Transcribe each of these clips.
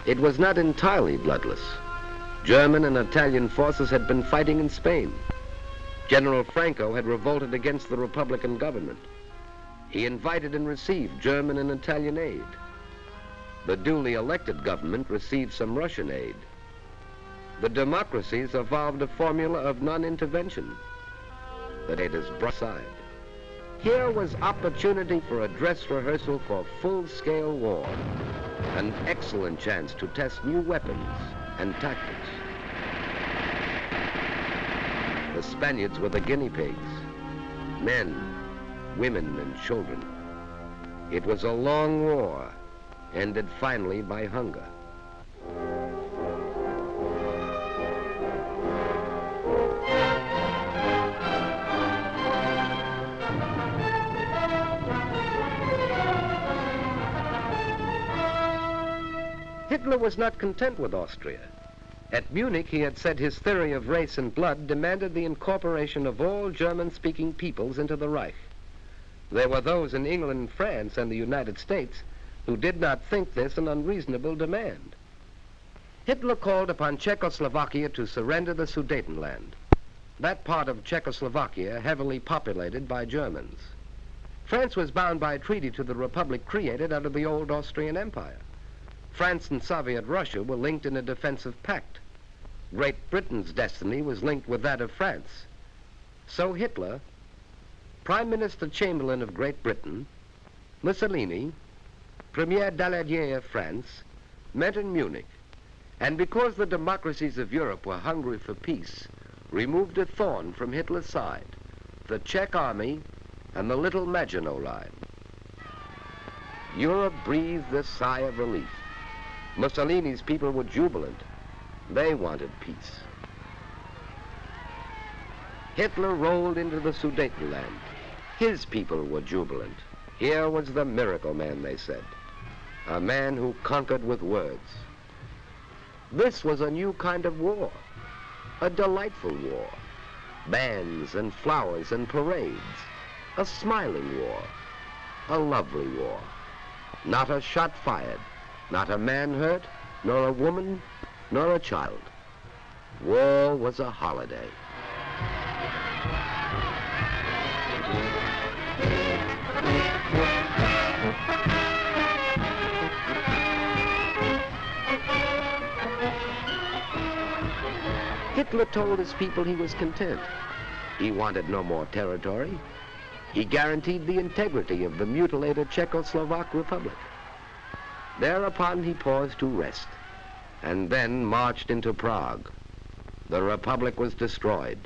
It was not entirely bloodless. German and Italian forces had been fighting in Spain. General Franco had revolted against the Republican government. He invited and received German and Italian aid. The duly elected government received some Russian aid. The democracies evolved a formula of non-intervention. The data's brought aside. Here was opportunity for a dress rehearsal for full-scale war, an excellent chance to test new weapons and tactics. The Spaniards were the guinea pigs, men, women, and children. It was a long war, ended finally by hunger. Hitler was not content with Austria. At Munich, he had said his theory of race and blood demanded the incorporation of all German-speaking peoples into the Reich. There were those in England, France, and the United States who did not think this an unreasonable demand. Hitler called upon Czechoslovakia to surrender the Sudetenland, that part of Czechoslovakia heavily populated by Germans. France was bound by treaty to the republic created out of the old Austrian Empire. France and Soviet Russia were linked in a defensive pact. Great Britain's destiny was linked with that of France. So Hitler, Prime Minister Chamberlain of Great Britain, Mussolini, Premier Daladier of France, met in Munich, and because the democracies of Europe were hungry for peace, removed a thorn from Hitler's side, the Czech army and the Little Maginot Line. Europe breathed a sigh of relief. Mussolini's people were jubilant. They wanted peace. Hitler rolled into the Sudetenland. His people were jubilant. Here was the miracle man, they said. A man who conquered with words. This was a new kind of war. A delightful war. Bands and flowers and parades. A smiling war. A lovely war. Not a shot fired. Not a man hurt, nor a woman, nor a child. War was a holiday. Hitler told his people he was content. He wanted no more territory. He guaranteed the integrity of the mutilated Czechoslovak Republic. Thereupon he paused to rest, and then marched into Prague. The Republic was destroyed.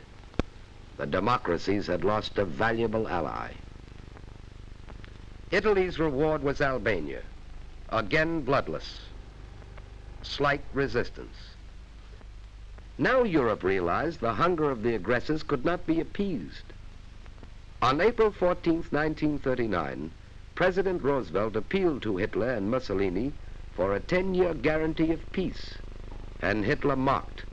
The democracies had lost a valuable ally. Italy's reward was Albania, again bloodless. Slight resistance. Now Europe realized the hunger of the aggressors could not be appeased. On April 14, 1939, President Roosevelt appealed to Hitler and Mussolini for a 10-year guarantee of peace, and Hitler mocked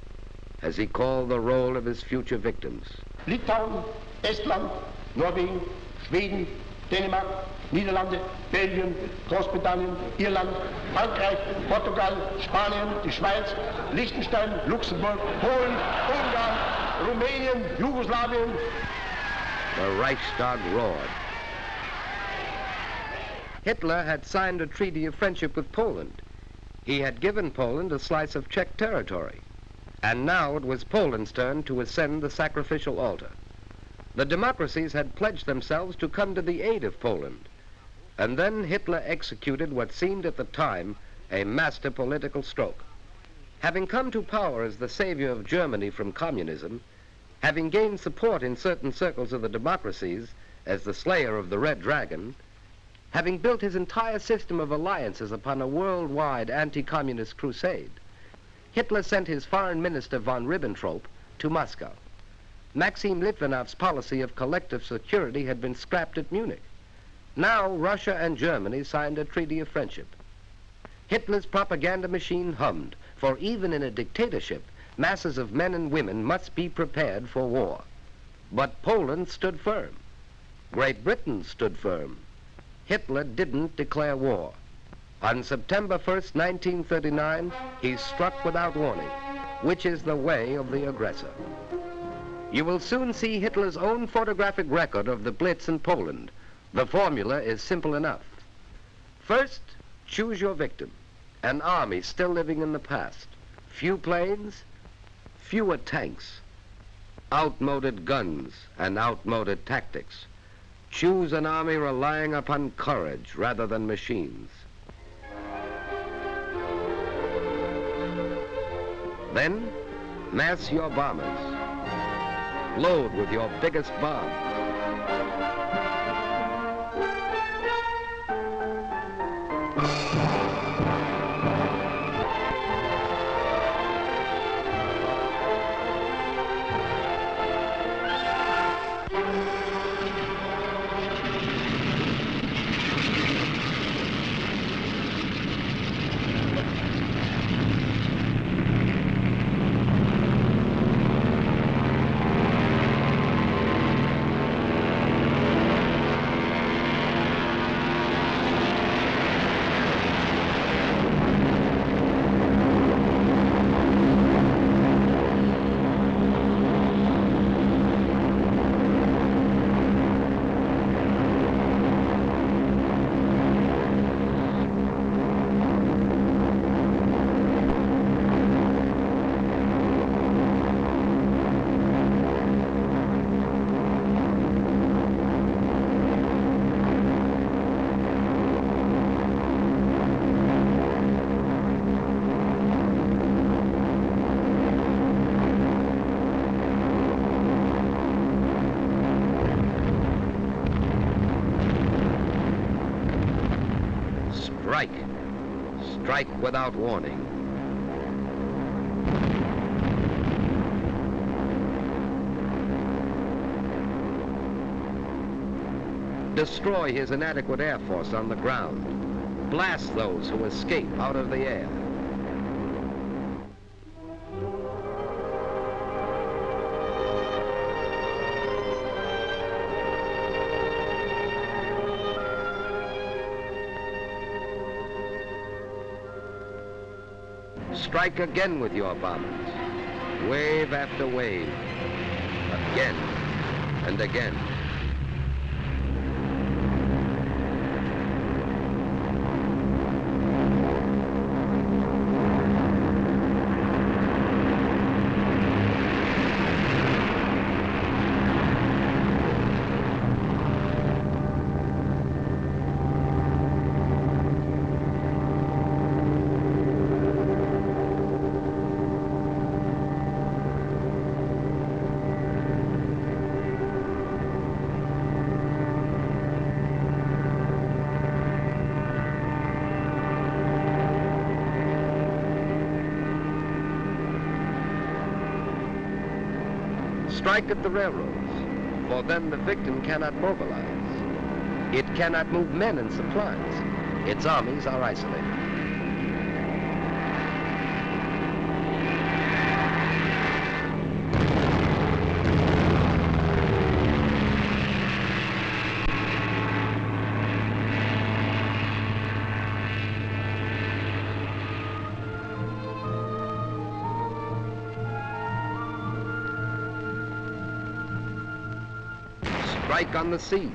as he called the roll of his future victims. Litauen, Estland, Norwegen, Schweden, Dänemark, Niederlande, Belgien, Großbritannien, Irland, Frankreich, Portugal, Spanien, die Schweiz, Liechtenstein, Luxemburg, Polen, Ungarn, Rumänien, Jugoslawien. The Reichstag roared. Hitler had signed a treaty of friendship with Poland. He had given Poland a slice of Czech territory. And now it was Poland's turn to ascend the sacrificial altar. The democracies had pledged themselves to come to the aid of Poland. And then Hitler executed what seemed at the time a master political stroke. Having come to power as the savior of Germany from communism, having gained support in certain circles of the democracies as the slayer of the Red Dragon, having built his entire system of alliances upon a worldwide anti-communist crusade, Hitler sent his foreign minister von Ribbentrop to Moscow. Maxim Litvinov's policy of collective security had been scrapped at Munich. Now Russia and Germany signed a treaty of friendship. Hitler's propaganda machine hummed, for even in a dictatorship, masses of men and women must be prepared for war. But Poland stood firm. Great Britain stood firm. Hitler didn't declare war. On September 1st, 1939, he struck without warning, which is the way of the aggressor. You will soon see Hitler's own photographic record of the Blitz in Poland. The formula is simple enough. First, choose your victim. An army still living in the past. Few planes, fewer tanks, outmoded guns and outmoded tactics. Choose an army relying upon courage rather than machines. Then, mass your bombers. Load with your biggest bombs. Strike. Strike without warning. Destroy his inadequate air force on the ground. Blast those who escape out of the air. Strike again with your bombers, wave after wave, again and again. Strike at the railroads, for then the victim cannot mobilize. It cannot move men and supplies. Its armies are isolated. Strike on the sea,